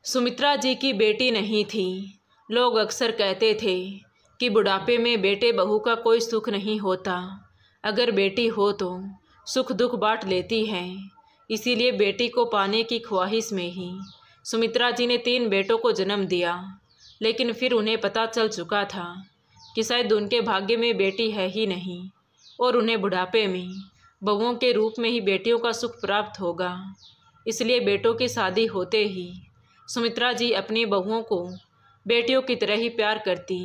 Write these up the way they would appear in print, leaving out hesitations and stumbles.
सुमित्रा जी की बेटी नहीं थी। लोग अक्सर कहते थे कि बुढ़ापे में बेटे बहू का कोई सुख नहीं होता। अगर बेटी हो तो सुख दुख बांट लेती है। इसीलिए बेटी को पाने की ख्वाहिश में ही सुमित्रा जी ने 3 बेटों को जन्म दिया। लेकिन फिर उन्हें पता चल चुका था कि शायद उनके भाग्य में बेटी है ही नहीं और उन्हें बुढ़ापे में बहुओं के रूप में ही बेटियों का सुख प्राप्त होगा। इसलिए बेटों की शादी होते ही सुमित्रा जी अपनी बहुओं को बेटियों की तरह ही प्यार करती,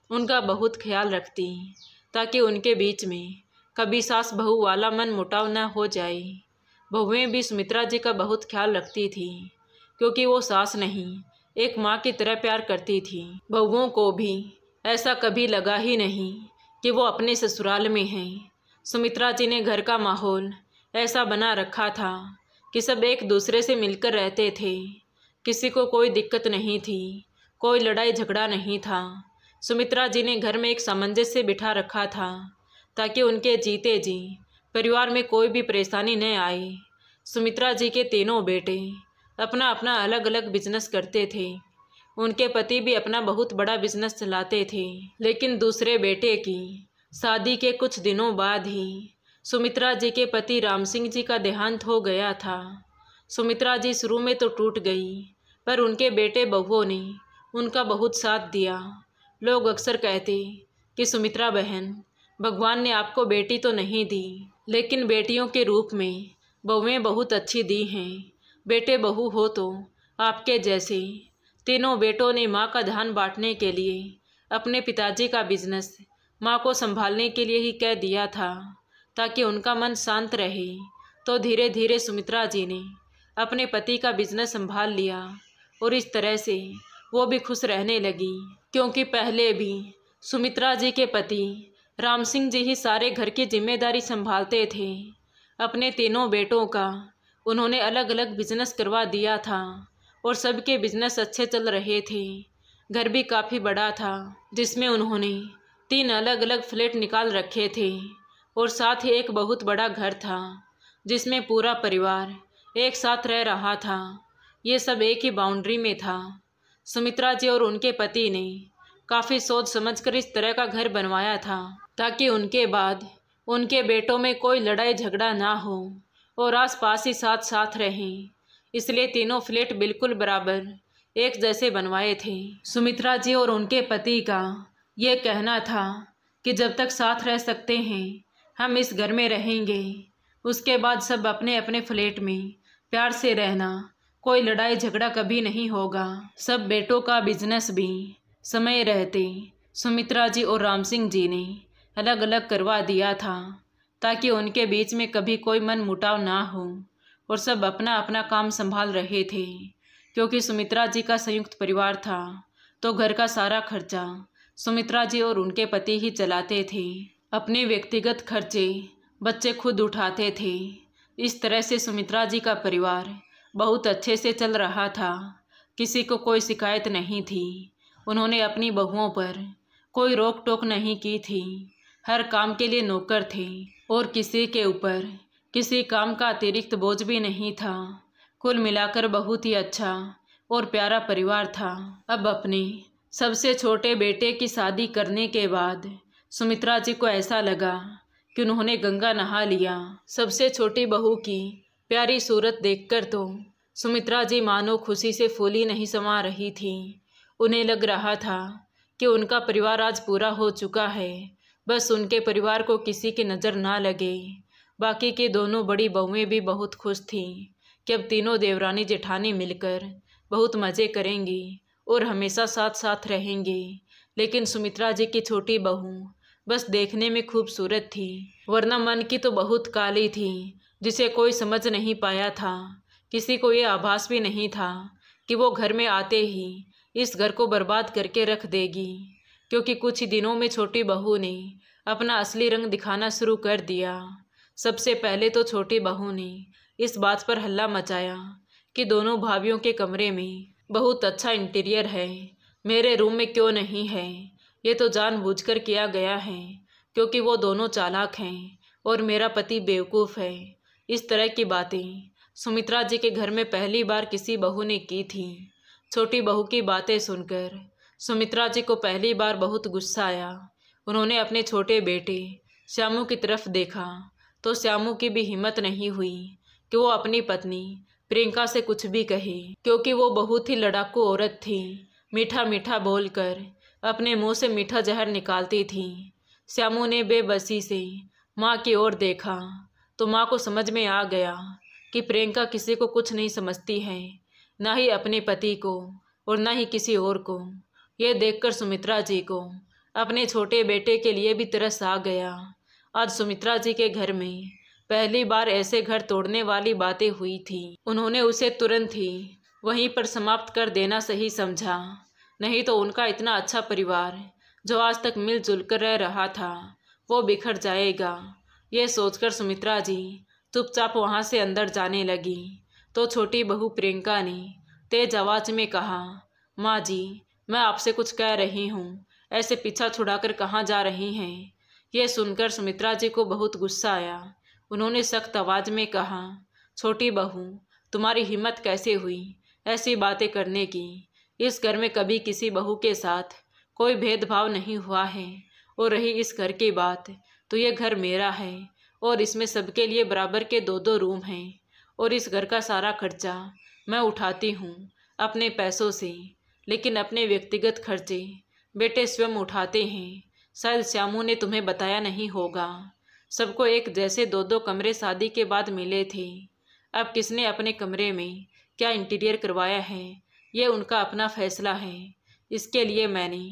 उनका बहुत ख्याल रखती ताकि उनके बीच में कभी सास बहू वाला मन मुटाव न हो जाए। बहुएं भी सुमित्रा जी का बहुत ख्याल रखती थी क्योंकि वो सास नहीं एक माँ की तरह प्यार करती थी। बहुओं को भी ऐसा कभी लगा ही नहीं कि वो अपने ससुराल में हैं। सुमित्रा जी ने घर का माहौल ऐसा बना रखा था कि सब एक दूसरे से मिलकर रहते थे। किसी को कोई दिक्कत नहीं थी, कोई लड़ाई झगड़ा नहीं था। सुमित्रा जी ने घर में एक सामंजस्य बिठा रखा था ताकि उनके जीते जी परिवार में कोई भी परेशानी न आए। सुमित्रा जी के तीनों बेटे अपना अपना अलग अलग बिजनेस करते थे। उनके पति भी अपना बहुत बड़ा बिजनेस चलाते थे। लेकिन दूसरे बेटे की शादी के कुछ दिनों बाद ही सुमित्रा जी के पति राम सिंह जी का देहांत हो गया था। सुमित्रा जी शुरू में तो टूट गई, पर उनके बेटे बहुओं ने उनका बहुत साथ दिया। लोग अक्सर कहते कि सुमित्रा बहन, भगवान ने आपको बेटी तो नहीं दी, लेकिन बेटियों के रूप में बहुएं बहुत अच्छी दी हैं। बेटे बहू हो तो आपके जैसे तीनों बेटों ने माँ का ध्यान बांटने के लिए अपने पिताजी का बिजनेस माँ को संभालने के लिए ही कह दिया था ताकि उनका मन शांत रहे। तो धीरे धीरे सुमित्रा जी ने अपने पति का बिजनेस संभाल लिया और इस तरह से वो भी खुश रहने लगी, क्योंकि पहले भी सुमित्रा जी के पति राम सिंह जी ही सारे घर की जिम्मेदारी संभालते थे। अपने तीनों बेटों का उन्होंने अलग अलग बिजनेस करवा दिया था और सबके बिजनेस अच्छे चल रहे थे। घर भी काफ़ी बड़ा था जिसमें उन्होंने 3 अलग अलग फ्लैट निकाल रखे थे और साथ ही एक बहुत बड़ा घर था जिसमें पूरा परिवार एक साथ रह रहा था। ये सब एक ही बाउंड्री में था। सुमित्रा जी और उनके पति ने काफ़ी सोच समझकर इस तरह का घर बनवाया था ताकि उनके बाद उनके बेटों में कोई लड़ाई झगड़ा ना हो और आसपास ही साथ साथ रहें। इसलिए तीनों फ्लैट बिल्कुल बराबर एक जैसे बनवाए थे। सुमित्रा जी और उनके पति का ये कहना था कि जब तक साथ रह सकते हैं हम इस घर में रहेंगे, उसके बाद सब अपने अपने फ्लैट में प्यार से रहना, कोई लड़ाई झगड़ा कभी नहीं होगा। सब बेटों का बिजनेस भी समय रहते सुमित्रा जी और राम सिंह जी ने अलग अलग करवा दिया था ताकि उनके बीच में कभी कोई मन मुटाव ना हो और सब अपना अपना काम संभाल रहे थे। क्योंकि सुमित्रा जी का संयुक्त परिवार था तो घर का सारा खर्चा सुमित्रा जी और उनके पति ही चलाते थे। अपने व्यक्तिगत खर्चे बच्चे खुद उठाते थे। इस तरह से सुमित्रा जी का परिवार बहुत अच्छे से चल रहा था। किसी को कोई शिकायत नहीं थी। उन्होंने अपनी बहुओं पर कोई रोक टोक नहीं की थी। हर काम के लिए नौकर थे और किसी के ऊपर किसी काम का अतिरिक्त बोझ भी नहीं था। कुल मिलाकर बहुत ही अच्छा और प्यारा परिवार था। अब अपने सबसे छोटे बेटे की शादी करने के बाद सुमित्रा जी को ऐसा लगा कि उन्होंने गंगा नहा लिया। सबसे छोटी बहू की प्यारी सूरत देखकर तो सुमित्रा जी मानो खुशी से फूली नहीं समा रही थी। उन्हें लग रहा था कि उनका परिवार आज पूरा हो चुका है, बस उनके परिवार को किसी की नज़र ना लगे। बाकी की दोनों बड़ी बहुएं भी बहुत खुश थीं कि अब तीनों देवरानी जेठानी मिलकर बहुत मज़े करेंगी और हमेशा साथ साथ रहेंगे। लेकिन सुमित्रा जी की छोटी बहू बस देखने में खूबसूरत थी, वरना मन की तो बहुत काली थी जिसे कोई समझ नहीं पाया था। किसी को ये आभास भी नहीं था कि वो घर में आते ही इस घर को बर्बाद करके रख देगी, क्योंकि कुछ ही दिनों में छोटी बहू ने अपना असली रंग दिखाना शुरू कर दिया। सबसे पहले तो छोटी बहू ने इस बात पर हल्ला मचाया कि दोनों भाभियों के कमरे में बहुत अच्छा इंटीरियर है, मेरे रूम में क्यों नहीं है। ये तो जानबूझकर किया गया है क्योंकि वो दोनों चालाक हैं और मेरा पति बेवकूफ़ है। इस तरह की बातें सुमित्रा जी के घर में पहली बार किसी बहू ने की थी। छोटी बहू की बातें सुनकर सुमित्रा जी को पहली बार बहुत गुस्सा आया। उन्होंने अपने छोटे बेटे श्यामू की तरफ देखा तो श्यामू की भी हिम्मत नहीं हुई कि वो अपनी पत्नी प्रियंका से कुछ भी कहे, क्योंकि वो बहुत ही लड़ाकू औरत थी। मीठा मीठा बोलकर अपने मुंह से मीठा जहर निकालती थी। श्यामू ने बेबसी से माँ की ओर देखा तो माँ को समझ में आ गया कि प्रियंका किसी को कुछ नहीं समझती है, ना ही अपने पति को और ना ही किसी और को। ये देखकर सुमित्रा जी को अपने छोटे बेटे के लिए भी तरस आ गया। आज सुमित्रा जी के घर में पहली बार ऐसे घर तोड़ने वाली बातें हुई थी। उन्होंने उसे तुरंत ही वहीं पर समाप्त कर देना सही समझा, नहीं तो उनका इतना अच्छा परिवार जो आज तक मिलजुल कर रह रहा था वो बिखर जाएगा। ये सोचकर सुमित्रा जी चुपचाप वहाँ से अंदर जाने लगी तो छोटी बहू प्रियंका ने तेज आवाज में कहा, माँ जी, मैं आपसे कुछ कह रही हूँ, ऐसे पीछा छुड़ाकर कहाँ जा रही हैं? यह सुनकर सुमित्रा जी को बहुत गुस्सा आया। उन्होंने सख्त आवाज में कहा, छोटी बहू, तुम्हारी हिम्मत कैसे हुई ऐसी बातें करने की? इस घर में कभी किसी बहू के साथ कोई भेदभाव नहीं हुआ है। और रही इस घर की बात, तो ये घर मेरा है और इसमें सबके लिए बराबर के 2-2 रूम हैं और इस घर का सारा खर्चा मैं उठाती हूँ अपने पैसों से, लेकिन अपने व्यक्तिगत खर्चे बेटे स्वयं उठाते हैं। शायद श्यामू ने तुम्हें बताया नहीं होगा, सबको एक जैसे 2-2 कमरे शादी के बाद मिले थे। अब किसने अपने कमरे में क्या इंटीरियर करवाया है ये उनका अपना फैसला है, इसके लिए मैंने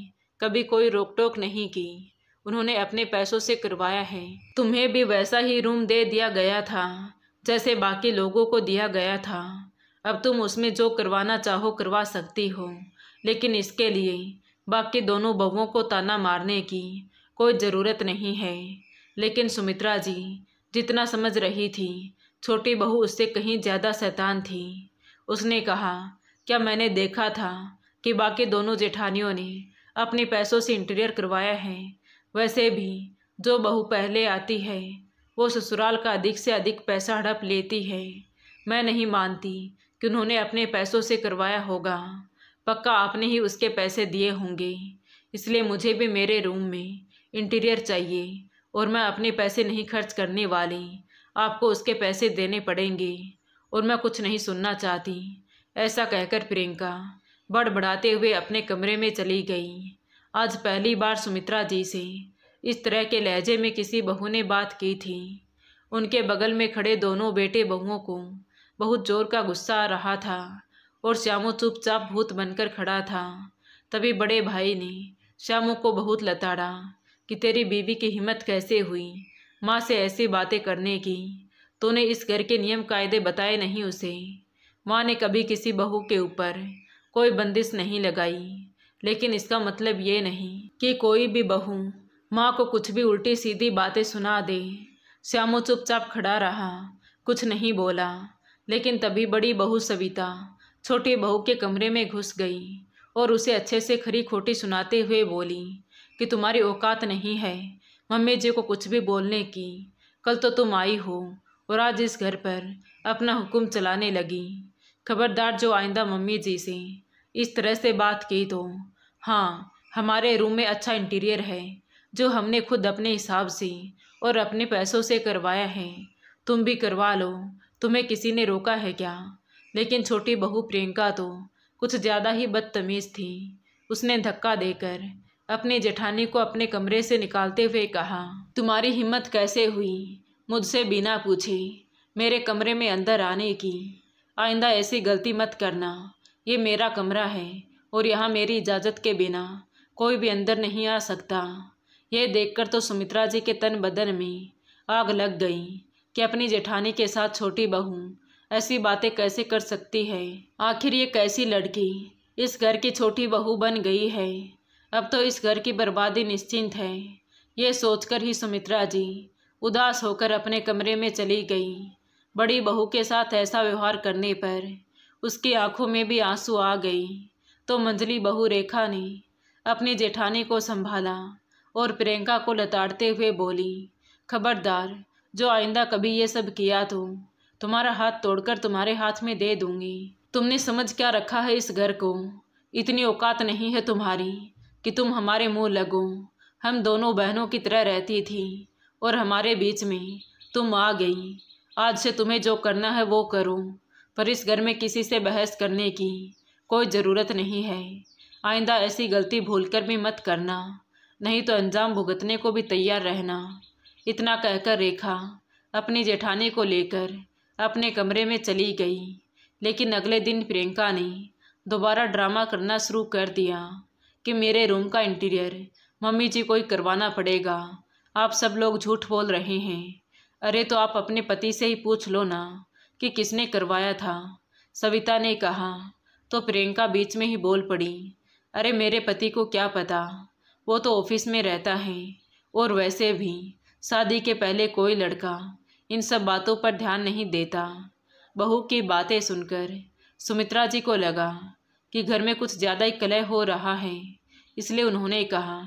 कभी कोई रोक टोक नहीं की। उन्होंने अपने पैसों से करवाया है। तुम्हें भी वैसा ही रूम दे दिया गया था जैसे बाकी लोगों को दिया गया था। अब तुम उसमें जो करवाना चाहो करवा सकती हो, लेकिन इसके लिए बाकी दोनों बहुओं को ताना मारने की कोई ज़रूरत नहीं है। लेकिन सुमित्रा जी जितना समझ रही थी, छोटी बहू उससे कहीं ज़्यादा शैतान थी। उसने कहा, क्या मैंने देखा था कि बाकी दोनों जेठानियों ने अपने पैसों से इंटीरियर करवाया है? वैसे भी जो बहू पहले आती है वो ससुराल का अधिक से अधिक पैसा हड़प लेती है। मैं नहीं मानती कि उन्होंने अपने पैसों से करवाया होगा, पक्का आपने ही उसके पैसे दिए होंगे। इसलिए मुझे भी मेरे रूम में इंटीरियर चाहिए और मैं अपने पैसे नहीं खर्च करने वाली, आपको उसके पैसे देने पड़ेंगे और मैं कुछ नहीं सुनना चाहती। ऐसा कहकर प्रियंका बड़बड़ाते हुए अपने कमरे में चली गई। आज पहली बार सुमित्रा जी से इस तरह के लहजे में किसी बहू ने बात की थी। उनके बगल में खड़े दोनों बेटे बहुओं को बहुत जोर का गुस्सा आ रहा था और श्यामू चुपचाप भूत बनकर खड़ा था। तभी बड़े भाई ने श्यामू को बहुत लताड़ा कि तेरी बीवी की हिम्मत कैसे हुई माँ से ऐसी बातें करने की? तूने इस घर के नियम कायदे बताए नहीं उसे। माँ ने कभी किसी बहू के ऊपर कोई बंदिश नहीं लगाई, लेकिन इसका मतलब ये नहीं कि कोई भी बहू माँ को कुछ भी उल्टी सीधी बातें सुना दे। श्यामू चुपचाप खड़ा रहा, कुछ नहीं बोला। लेकिन तभी बड़ी बहू सविता छोटी बहू के कमरे में घुस गई और उसे अच्छे से खरी खोटी सुनाते हुए बोली कि तुम्हारी औकात नहीं है मम्मी जी को कुछ भी बोलने की। कल तो तुम आई हो और आज इस घर पर अपना हुक्म चलाने लगी। खबरदार, जो आइंदा मम्मी जी से इस तरह से बात की तो। हाँ, हमारे रूम में अच्छा इंटीरियर है जो हमने खुद अपने हिसाब से और अपने पैसों से करवाया है, तुम भी करवा लो, तुम्हें किसी ने रोका है क्या? लेकिन छोटी बहू प्रियंका तो कुछ ज़्यादा ही बदतमीज़ थी। उसने धक्का देकर अपनी जेठानी को अपने कमरे से निकालते हुए कहा, तुम्हारी हिम्मत कैसे हुई मुझसे बिना पूछे मेरे कमरे में अंदर आने की? आइंदा ऐसी गलती मत करना। ये मेरा कमरा है और यहाँ मेरी इजाज़त के बिना कोई भी अंदर नहीं आ सकता। यह देखकर तो सुमित्रा जी के तन बदन में आग लग गई कि अपनी जेठानी के साथ छोटी बहू ऐसी बातें कैसे कर सकती है। आखिर ये कैसी लड़की इस घर की छोटी बहू बन गई है? अब तो इस घर की बर्बादी निश्चिंत है। ये सोचकर ही सुमित्रा जी उदास होकर अपने कमरे में चली गई। बड़ी बहू के साथ ऐसा व्यवहार करने पर उसकी आंखों में भी आंसू आ गई। तो मंझली बहू रेखा ने अपनी जेठानी को संभाला और प्रियंका को लताड़ते हुए बोली, खबरदार, जो आइंदा कभी ये सब किया तो तुम्हारा हाथ तोड़कर तुम्हारे हाथ में दे दूंगी। तुमने समझ क्या रखा है इस घर को? इतनी औकात नहीं है तुम्हारी कि तुम हमारे मुंह लगो। हम दोनों बहनों की तरह रहती थी और हमारे बीच में तुम आ गई। आज से तुम्हें जो करना है वो करो, पर इस घर में किसी से बहस करने की कोई ज़रूरत नहीं है। आइंदा ऐसी गलती भूलकर भी मत करना, नहीं तो अंजाम भुगतने को भी तैयार रहना। इतना कहकर रेखा अपनी जेठानी को लेकर अपने कमरे में चली गई। लेकिन अगले दिन प्रियंका ने दोबारा ड्रामा करना शुरू कर दिया कि मेरे रूम का इंटीरियर मम्मी जी को ही करवाना पड़ेगा। आप सब लोग झूठ बोल रहे हैं। अरे तो आप अपने पति से ही पूछ लो ना कि किसने करवाया था, सविता ने कहा। तो प्रियंका बीच में ही बोल पड़ी, अरे मेरे पति को क्या पता, वो तो ऑफिस में रहता है, और वैसे भी शादी के पहले कोई लड़का इन सब बातों पर ध्यान नहीं देता। बहू की बातें सुनकर सुमित्रा जी को लगा कि घर में कुछ ज़्यादा ही कलह हो रहा है, इसलिए उन्होंने कहा,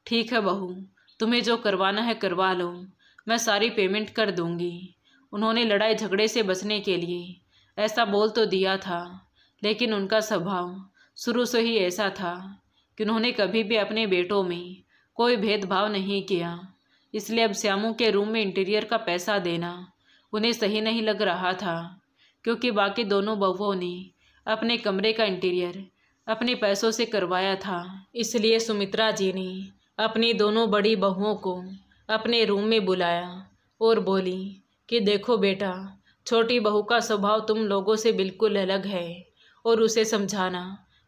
ठीक है बहू, तुम्हें जो करवाना है करवा लो, मैं सारी पेमेंट कर दूंगी। उन्होंने लड़ाई झगड़े से बचने के लिए ऐसा बोल तो दिया था, लेकिन उनका स्वभाव शुरू से ही ऐसा था कि उन्होंने कभी भी अपने बेटों में कोई भेदभाव नहीं किया। इसलिए अब श्यामू के रूम में इंटीरियर का पैसा देना उन्हें सही नहीं लग रहा था, क्योंकि बाकी दोनों बहुओं ने अपने कमरे का इंटीरियर अपने पैसों से करवाया था। इसलिए सुमित्रा जी ने अपनी दोनों बड़ी बहुओं को अपने रूम में बुलाया और बोली कि देखो बेटा, छोटी बहू का स्वभाव तुम लोगों से बिल्कुल अलग है और उसे समझाना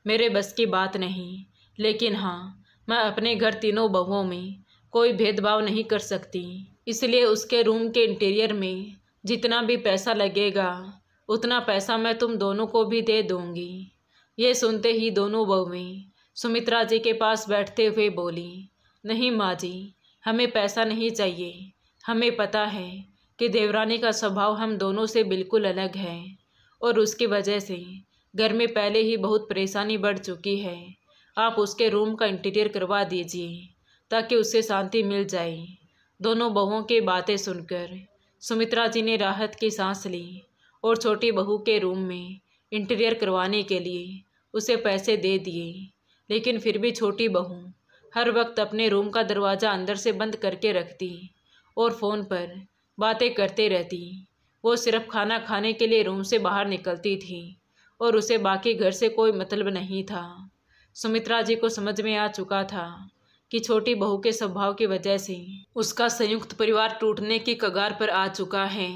मेरे बस की बात नहीं, लेकिन हाँ, मैं अपने घर तीनों बहुओं में कोई भेदभाव नहीं कर सकती। इसलिए उसके रूम के इंटीरियर में जितना भी पैसा लगेगा उतना पैसा मैं तुम दोनों को भी दे दूंगी। ये सुनते ही दोनों बहुएं सुमित्रा जी के पास बैठते हुए बोली, नहीं माँ जी, हमें पैसा नहीं चाहिए। हमें पता है कि देवरानी का स्वभाव हम दोनों से बिल्कुल अलग है और उसकी वजह से घर में पहले ही बहुत परेशानी बढ़ चुकी है। आप उसके रूम का इंटीरियर करवा दीजिए ताकि उससे शांति मिल जाए। दोनों बहुओं की बातें सुनकर सुमित्रा जी ने राहत की सांस ली और छोटी बहू के रूम में इंटीरियर करवाने के लिए उसे पैसे दे दिए। लेकिन फिर भी छोटी बहू हर वक्त अपने रूम का दरवाज़ा अंदर से बंद करके रखती और फ़ोन पर बातें करते रहती। वो सिर्फ खाना खाने के लिए रूम से बाहर निकलती थी और उसे बाकी घर से कोई मतलब नहीं था। सुमित्रा जी को समझ में आ चुका था कि छोटी बहू के स्वभाव की वजह से उसका संयुक्त परिवार टूटने की कगार पर आ चुका है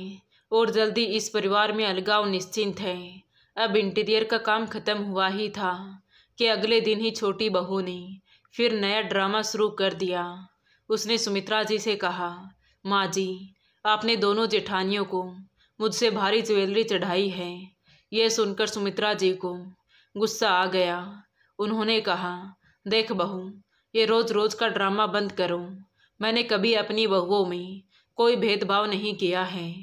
और जल्दी इस परिवार में अलगाव निश्चिंत है। अब इंटीरियर का काम खत्म हुआ ही था कि अगले दिन ही छोटी बहू ने फिर नया ड्रामा शुरू कर दिया। उसने सुमित्रा जी से कहा, माँ जी, आपने दोनों जेठानियों को मुझसे भारी ज्वेलरी चढ़ाई है। यह सुनकर सुमित्रा जी को गुस्सा आ गया। उन्होंने कहा, देख बहू, ये रोज़ रोज़ का ड्रामा बंद करो। मैंने कभी अपनी बहुओं में कोई भेदभाव नहीं किया है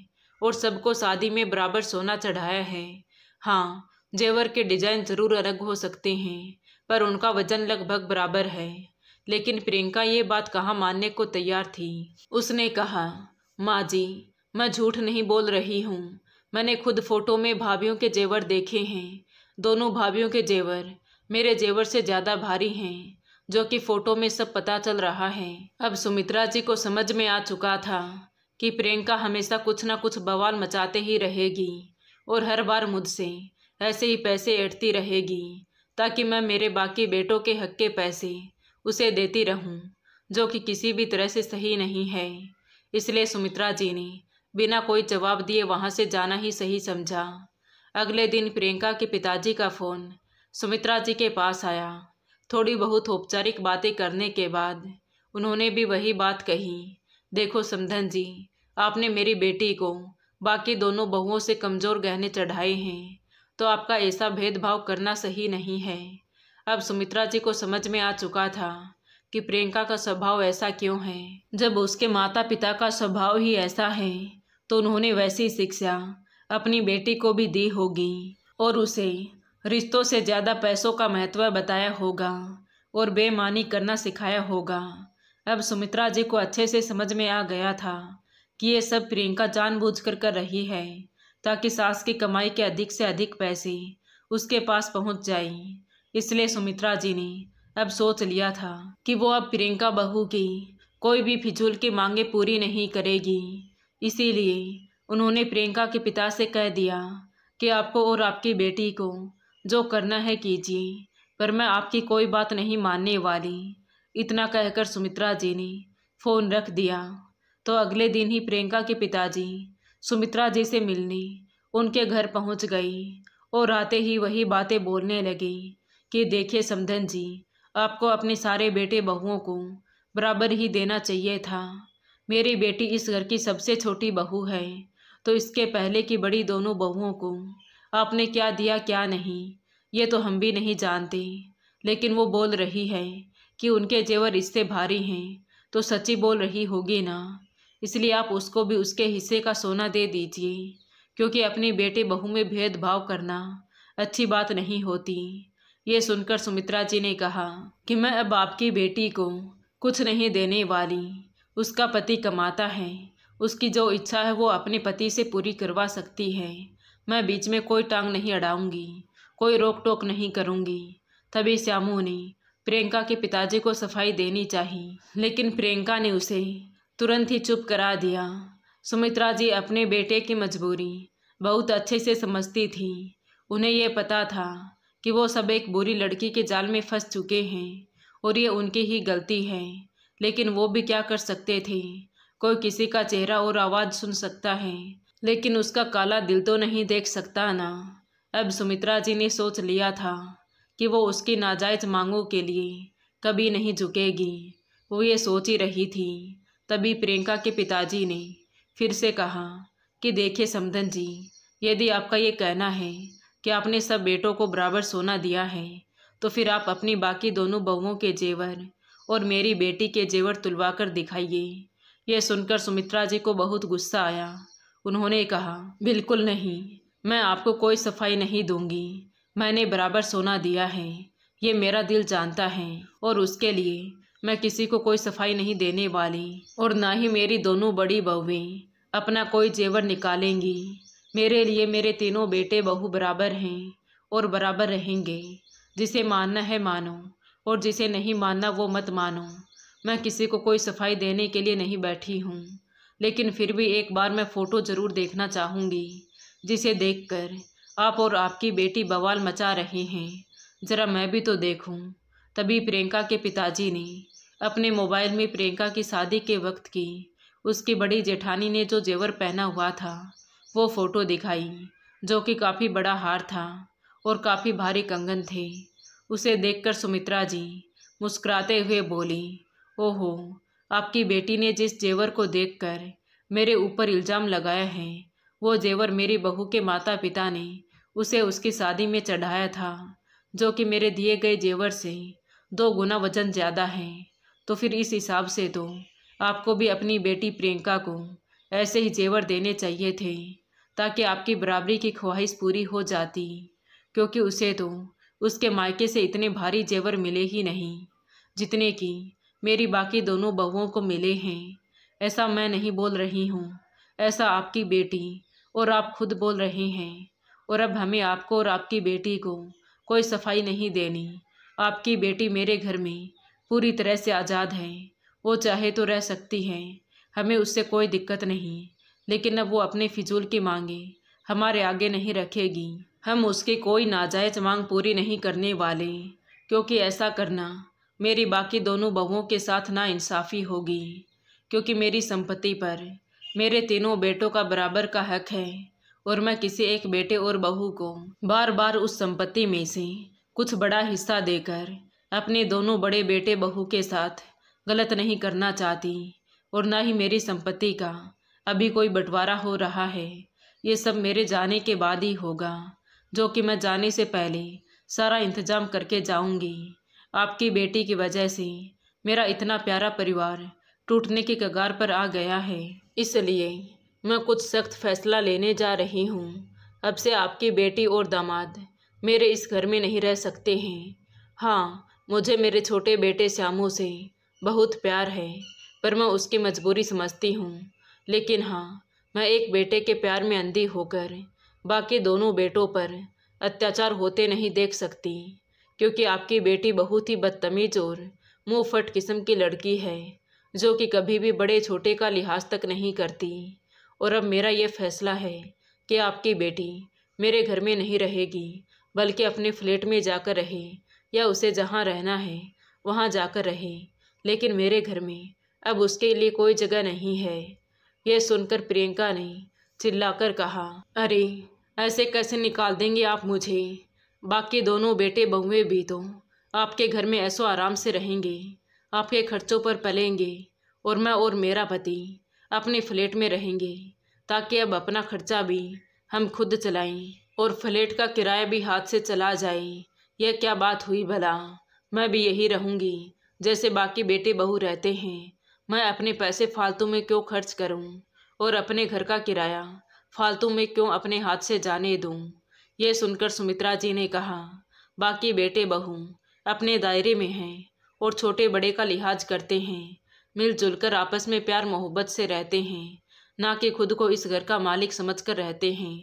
और सबको शादी में बराबर सोना चढ़ाया है। हाँ, जेवर के डिजाइन ज़रूर अलग हो सकते हैं, पर उनका वजन लगभग बराबर है। लेकिन प्रियंका ये बात कहाँ मानने को तैयार थी। उसने कहा, माँ जी, मैं झूठ नहीं बोल रही हूँ। मैंने खुद फोटो में भाभियों के जेवर देखे हैं। दोनों भाभियों के जेवर मेरे जेवर से ज़्यादा भारी हैं, जो कि फ़ोटो में सब पता चल रहा है। अब सुमित्रा जी को समझ में आ चुका था कि प्रियंका हमेशा कुछ ना कुछ बवाल मचाते ही रहेगी और हर बार मुझसे ऐसे ही पैसे ऐंठती रहेगी ताकि मैं मेरे बाकी बेटों के हक के पैसे उसे देती रहूं, जो कि किसी भी तरह से सही नहीं है। इसलिए सुमित्रा जी ने बिना कोई जवाब दिए वहां से जाना ही सही समझा। अगले दिन प्रियंका के पिताजी का फ़ोन सुमित्रा जी के पास आया। थोड़ी बहुत औपचारिक बातें करने के बाद उन्होंने भी वही बात कही, देखो समधन जी, आपने मेरी बेटी को बाकी दोनों बहुओं से कमज़ोर गहने चढ़ाए हैं, तो आपका ऐसा भेदभाव करना सही नहीं है। अब सुमित्रा जी को समझ में आ चुका था कि प्रियंका का स्वभाव ऐसा क्यों है। जब उसके माता पिता का स्वभाव ही ऐसा है तो उन्होंने वैसी शिक्षा अपनी बेटी को भी दी होगी और उसे रिश्तों से ज़्यादा पैसों का महत्व बताया होगा और बेईमानी करना सिखाया होगा। अब सुमित्रा जी को अच्छे से समझ में आ गया था कि ये सब प्रियंका जानबूझकर कर रही है ताकि सास की कमाई के अधिक से अधिक पैसे उसके पास पहुंच जाए। इसलिए सुमित्रा जी ने अब सोच लिया था कि वो अब प्रियंका बहू की कोई भी फिजूल की मांगे पूरी नहीं करेगी। इसीलिए उन्होंने प्रियंका के पिता से कह दिया कि आपको और आपकी बेटी को जो करना है कीजिए, पर मैं आपकी कोई बात नहीं मानने वाली। इतना कहकर सुमित्रा जी ने फ़ोन रख दिया। तो अगले दिन ही प्रियंका के पिताजी सुमित्रा जी से मिलने उनके घर पहुंच गई और आते ही वही बातें बोलने लगी कि देखिए समधन जी, आपको अपने सारे बेटे बहुओं को बराबर ही देना चाहिए था। मेरी बेटी इस घर की सबसे छोटी बहू है, तो इसके पहले की बड़ी दोनों बहुओं को आपने क्या दिया क्या नहीं, ये तो हम भी नहीं जानते। लेकिन वो बोल रही है कि उनके जेवर इससे भारी हैं, तो सच्ची बोल रही होगी ना। इसलिए आप उसको भी उसके हिस्से का सोना दे दीजिए, क्योंकि अपनी बेटे बहू में भेदभाव करना अच्छी बात नहीं होती। ये सुनकर सुमित्रा जी ने कहा कि मैं अब आपकी बेटी को कुछ नहीं देने वाली। उसका पति कमाता है, उसकी जो इच्छा है वो अपने पति से पूरी करवा सकती है। मैं बीच में कोई टांग नहीं अड़ाऊंगी, कोई रोक टोक नहीं करूंगी। तभी श्यामू ने प्रियंका के पिताजी को सफाई देनी चाहिए, लेकिन प्रियंका ने उसे तुरंत ही चुप करा दिया। सुमित्रा जी अपने बेटे की मजबूरी बहुत अच्छे से समझती थी। उन्हें यह पता था कि वो सब एक बुरी लड़की के जाल में फंस चुके हैं और ये उनकी ही गलती है। लेकिन वो भी क्या कर सकते थे। कोई किसी का चेहरा और आवाज़ सुन सकता है, लेकिन उसका काला दिल तो नहीं देख सकता ना। अब सुमित्रा जी ने सोच लिया था कि वो उसकी नाजायज़ मांगों के लिए कभी नहीं झुकेगी। वो ये सोच ही रही थी। तभी प्रियंका के पिताजी ने फिर से कहा कि देखिए समधन जी, यदि आपका ये कहना है कि आपने सब बेटों को बराबर सोना दिया है, तो फिर आप अपनी बाकी दोनों बहुओं के जेवर और मेरी बेटी के जेवर तुलवा कर दिखाइए। यह सुनकर सुमित्रा जी को बहुत गुस्सा आया। उन्होंने कहा, बिल्कुल नहीं, मैं आपको कोई सफाई नहीं दूंगी। मैंने बराबर सोना दिया है, ये मेरा दिल जानता है, और उसके लिए मैं किसी को कोई सफाई नहीं देने वाली, और ना ही मेरी दोनों बड़ी बहुएं अपना कोई जेवर निकालेंगी। मेरे लिए मेरे तीनों बेटे बहू बराबर हैं और बराबर रहेंगे। जिसे मानना है मानो, और जिसे नहीं मानना वो मत मानो। मैं किसी को कोई सफाई देने के लिए नहीं बैठी हूँ, लेकिन फिर भी एक बार मैं फ़ोटो ज़रूर देखना चाहूँगी, जिसे देखकर आप और आपकी बेटी बवाल मचा रहे हैं। ज़रा मैं भी तो देखूँ। तभी प्रियंका के पिताजी ने अपने मोबाइल में प्रियंका की शादी के वक्त की उसकी बड़ी जेठानी ने जो जेवर पहना हुआ था वो फ़ोटो दिखाई, जो कि काफ़ी बड़ा हार था और काफ़ी भारी कंगन थे। उसे देखकर सुमित्रा जी मुस्कुराते हुए बोली, ओहो, आपकी बेटी ने जिस जेवर को देखकर मेरे ऊपर इल्ज़ाम लगाया है, वो जेवर मेरी बहू के माता पिता ने उसे उसकी शादी में चढ़ाया था, जो कि मेरे दिए गए जेवर से 2 गुना वजन ज़्यादा है। तो फिर इस हिसाब से तो आपको भी अपनी बेटी प्रियंका को ऐसे ही जेवर देने चाहिए थे, ताकि आपकी बराबरी की ख्वाहिश पूरी हो जाती, क्योंकि उसे तो उसके मायके से इतने भारी जेवर मिले ही नहीं जितने कि मेरी बाकी दोनों बहुओं को मिले हैं। ऐसा मैं नहीं बोल रही हूँ, ऐसा आपकी बेटी और आप खुद बोल रहे हैं। और अब हमें आपको और आपकी बेटी को कोई सफाई नहीं देनी। आपकी बेटी मेरे घर में पूरी तरह से आज़ाद है, वो चाहे तो रह सकती है, हमें उससे कोई दिक्कत नहीं। लेकिन अब वो अपने फिजूल की मांगे हमारे आगे नहीं रखेगी। हम उसकी कोई नाजायज़ मांग पूरी नहीं करने वाले, क्योंकि ऐसा करना मेरी बाकी दोनों बहुओं के साथ नाइंसाफ़ी होगी। क्योंकि मेरी संपत्ति पर मेरे तीनों बेटों का बराबर का हक है, और मैं किसी एक बेटे और बहू को बार बार उस संपत्ति में से कुछ बड़ा हिस्सा देकर अपने दोनों बड़े बेटे बहू के साथ गलत नहीं करना चाहती। और ना ही मेरी संपत्ति का अभी कोई बंटवारा हो रहा है। ये सब मेरे जाने के बाद ही होगा, जो कि मैं जाने से पहले सारा इंतजाम करके जाऊंगी। आपकी बेटी की वजह से मेरा इतना प्यारा परिवार टूटने की कगार पर आ गया है, इसलिए मैं कुछ सख्त फैसला लेने जा रही हूँ। अब से आपकी बेटी और दामाद मेरे इस घर में नहीं रह सकते हैं। हाँ, मुझे मेरे छोटे बेटे श्यामू से बहुत प्यार है, पर मैं उसकी मजबूरी समझती हूँ। लेकिन हाँ, मैं एक बेटे के प्यार में अंधी होकर बाकी दोनों बेटों पर अत्याचार होते नहीं देख सकती, क्योंकि आपकी बेटी बहुत ही बदतमीज और मुंह फट किस्म की लड़की है, जो कि कभी भी बड़े छोटे का लिहाज तक नहीं करती। और अब मेरा ये फैसला है कि आपकी बेटी मेरे घर में नहीं रहेगी, बल्कि अपने फ्लैट में जाकर रहे, या उसे जहाँ रहना है वहाँ जाकर रहे, लेकिन मेरे घर में अब उसके लिए कोई जगह नहीं है। यह सुनकर प्रियंका ने चिल्लाकर कहा, अरे ऐसे कैसे निकाल देंगे आप मुझे? बाकी दोनों बेटे बहुएं भी तो आपके घर में ऐसो आराम से रहेंगे, आपके खर्चों पर पलेंगे, और मैं और मेरा पति अपने फ्लैट में रहेंगे, ताकि अब अपना खर्चा भी हम खुद चलाएं और फ्लैट का किराया भी हाथ से चला जाए। यह क्या बात हुई भला? मैं भी यही रहूँगी जैसे बाकी बेटे बहू रहते हैं। मैं अपने पैसे फालतू में क्यों खर्च करूं, और अपने घर का किराया फालतू में क्यों अपने हाथ से जाने दूं? यह सुनकर सुमित्रा जी ने कहा, बाकी बेटे बहू अपने दायरे में हैं और छोटे बड़े का लिहाज करते हैं, मिलजुल कर आपस में प्यार मोहब्बत से रहते हैं, ना कि खुद को इस घर का मालिक समझकर रहते हैं,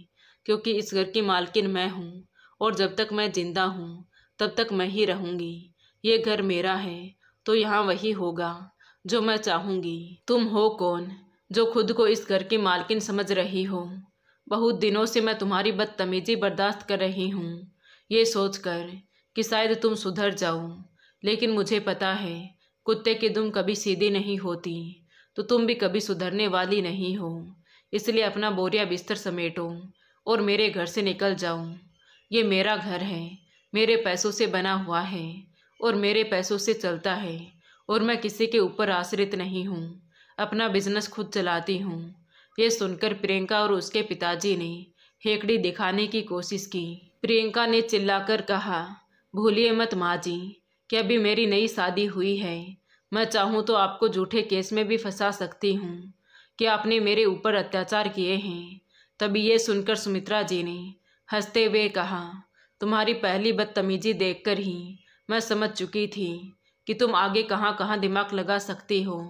क्योंकि इस घर की मालकिन मैं हूँ, और जब तक मैं जिंदा हूँ तब तक मैं ही रहूँगी। ये घर मेरा है तो यहाँ वही होगा जो मैं चाहूँगी। तुम हो कौन जो खुद को इस घर की मालकिन समझ रही हो? बहुत दिनों से मैं तुम्हारी बदतमीजी बर्दाश्त कर रही हूँ, ये सोचकर कि शायद तुम सुधर जाओ, लेकिन मुझे पता है कुत्ते की दुम कभी सीधी नहीं होती, तो तुम भी कभी सुधरने वाली नहीं हो। इसलिए अपना बोरिया बिस्तर समेटो और मेरे घर से निकल जाओ। ये मेरा घर है, मेरे पैसों से बना हुआ है और मेरे पैसों से चलता है, और मैं किसी के ऊपर आश्रित नहीं हूँ, अपना बिजनेस खुद चलाती हूँ। ये सुनकर प्रियंका और उसके पिताजी ने हेकड़ी दिखाने की कोशिश की। प्रियंका ने चिल्लाकर कहा, भूलिए मत माँ जी कि अभी मेरी नई शादी हुई है। मैं चाहूँ तो आपको झूठे केस में भी फंसा सकती हूँ कि आपने मेरे ऊपर अत्याचार किए हैं। तभी ये सुनकर सुमित्रा जी ने हंसते हुए कहा, तुम्हारी पहली बदतमीजी देखकर ही मैं समझ चुकी थी कि तुम आगे कहाँ कहाँ दिमाग लगा सकती हो।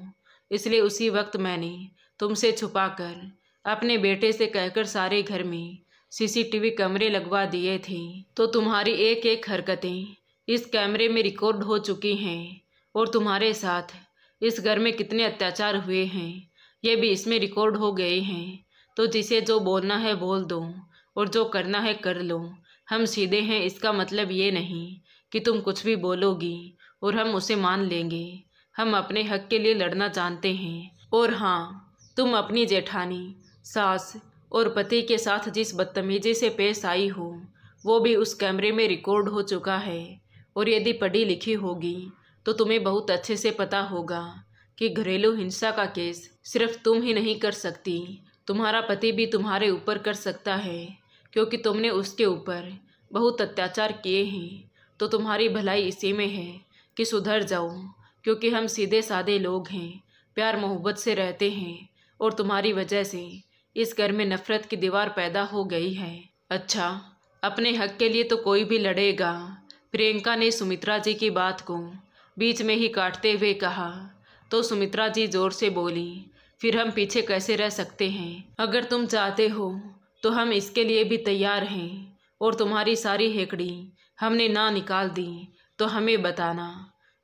इसलिए उसी वक्त मैंने तुमसे छुपाकर अपने बेटे से कहकर सारे घर में सीसीटीवी कैमरे लगवा दिए थे, तो तुम्हारी एक एक हरकतें इस कैमरे में रिकॉर्ड हो चुकी हैं, और तुम्हारे साथ इस घर में कितने अत्याचार हुए हैं ये भी इसमें रिकॉर्ड हो गए हैं। तो जिसे जो बोलना है बोल दो और जो करना है कर लो। हम सीधे हैं, इसका मतलब ये नहीं कि तुम कुछ भी बोलोगी और हम उसे मान लेंगे। हम अपने हक के लिए लड़ना जानते हैं। और हाँ, तुम अपनी जेठानी, सास और पति के साथ जिस बदतमीजी से पेश आई हो वो भी उस कैमरे में रिकॉर्ड हो चुका है, और यदि पढ़ी लिखी होगी तो तुम्हें बहुत अच्छे से पता होगा कि घरेलू हिंसा का केस सिर्फ तुम ही नहीं कर सकती, तुम्हारा पति भी तुम्हारे ऊपर कर सकता है, क्योंकि तुमने उसके ऊपर बहुत अत्याचार किए हैं। तो तुम्हारी भलाई इसी में है कि सुधर जाओ, क्योंकि हम सीधे साधे लोग हैं, प्यार मोहब्बत से रहते हैं, और तुम्हारी वजह से इस घर में नफरत की दीवार पैदा हो गई है। अच्छा, अपने हक के लिए तो कोई भी लड़ेगा। प्रियंका ने सुमित्रा जी की बात को बीच में ही काटते हुए कहा। तो सुमित्रा जी जोर से बोली, फिर हम पीछे कैसे रह सकते हैं? अगर तुम चाहते हो तो हम इसके लिए भी तैयार हैं, और तुम्हारी सारी हेकड़ी हमने ना निकाल दी तो हमें बताना।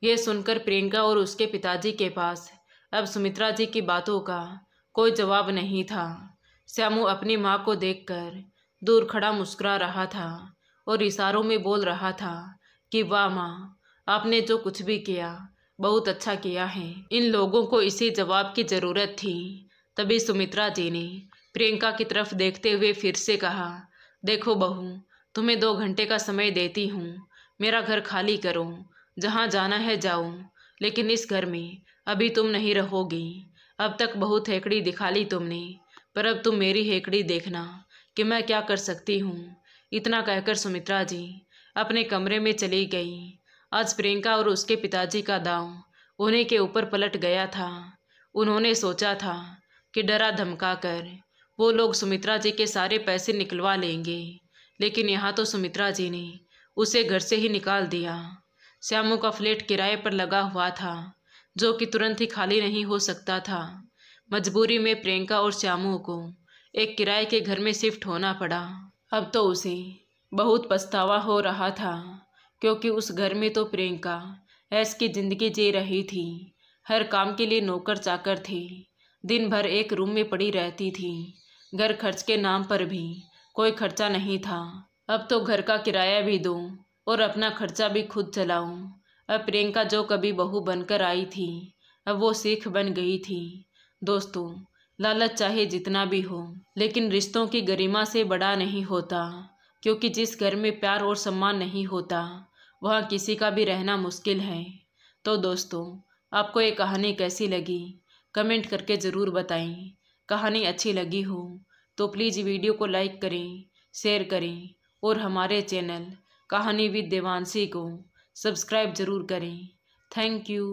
यह सुनकर प्रियंका और उसके पिताजी के पास अब सुमित्रा जी की बातों का कोई जवाब नहीं था। श्यामू अपनी माँ को देखकर दूर खड़ा मुस्कुरा रहा था और इशारों में बोल रहा था कि वाह माँ, आपने जो कुछ भी किया बहुत अच्छा किया है। इन लोगों को इसी जवाब की ज़रूरत थी। तभी सुमित्रा जी ने प्रियंका की तरफ देखते हुए फिर से कहा, देखो बहू, तुम्हें 2 घंटे का समय देती हूँ, मेरा घर खाली करो, जहाँ जाना है जाओ, लेकिन इस घर में अभी तुम नहीं रहोगी। अब तक बहुत हेकड़ी दिखा ली तुमने, पर अब तुम मेरी हेकड़ी देखना कि मैं क्या कर सकती हूँ। इतना कहकर सुमित्रा जी अपने कमरे में चली गई। आज प्रियंका और उसके पिताजी का दांव उन्हीं के ऊपर पलट गया था। उन्होंने सोचा था कि डरा धमका कर वो लोग सुमित्रा जी के सारे पैसे निकलवा लेंगे, लेकिन यहाँ तो सुमित्रा जी ने उसे घर से ही निकाल दिया। श्यामू का फ्लैट किराए पर लगा हुआ था, जो कि तुरंत ही खाली नहीं हो सकता था। मजबूरी में प्रियंका और श्यामू को एक किराए के घर में शिफ्ट होना पड़ा। अब तो उसे बहुत पछतावा हो रहा था, क्योंकि उस घर में तो प्रियंका ऐश की ज़िंदगी जी रही थी। हर काम के लिए नौकर चाकर थे, दिन भर एक रूम में पड़ी रहती थी। घर खर्च के नाम पर भी कोई खर्चा नहीं था। अब तो घर का किराया भी दूं और अपना खर्चा भी खुद चलाऊं। अब प्रियंका जो कभी बहू बनकर आई थी, अब वो सीख बन गई थी। दोस्तों, लालच चाहे जितना भी हो, लेकिन रिश्तों की गरिमा से बड़ा नहीं होता, क्योंकि जिस घर में प्यार और सम्मान नहीं होता, वहाँ किसी का भी रहना मुश्किल है। तो दोस्तों, आपको ये कहानी कैसी लगी कमेंट करके ज़रूर बताएं। कहानी अच्छी लगी हो तो प्लीज़ वीडियो को लाइक करें, शेयर करें और हमारे चैनल कहानी विद देवांशी को सब्सक्राइब ज़रूर करें। Thank you.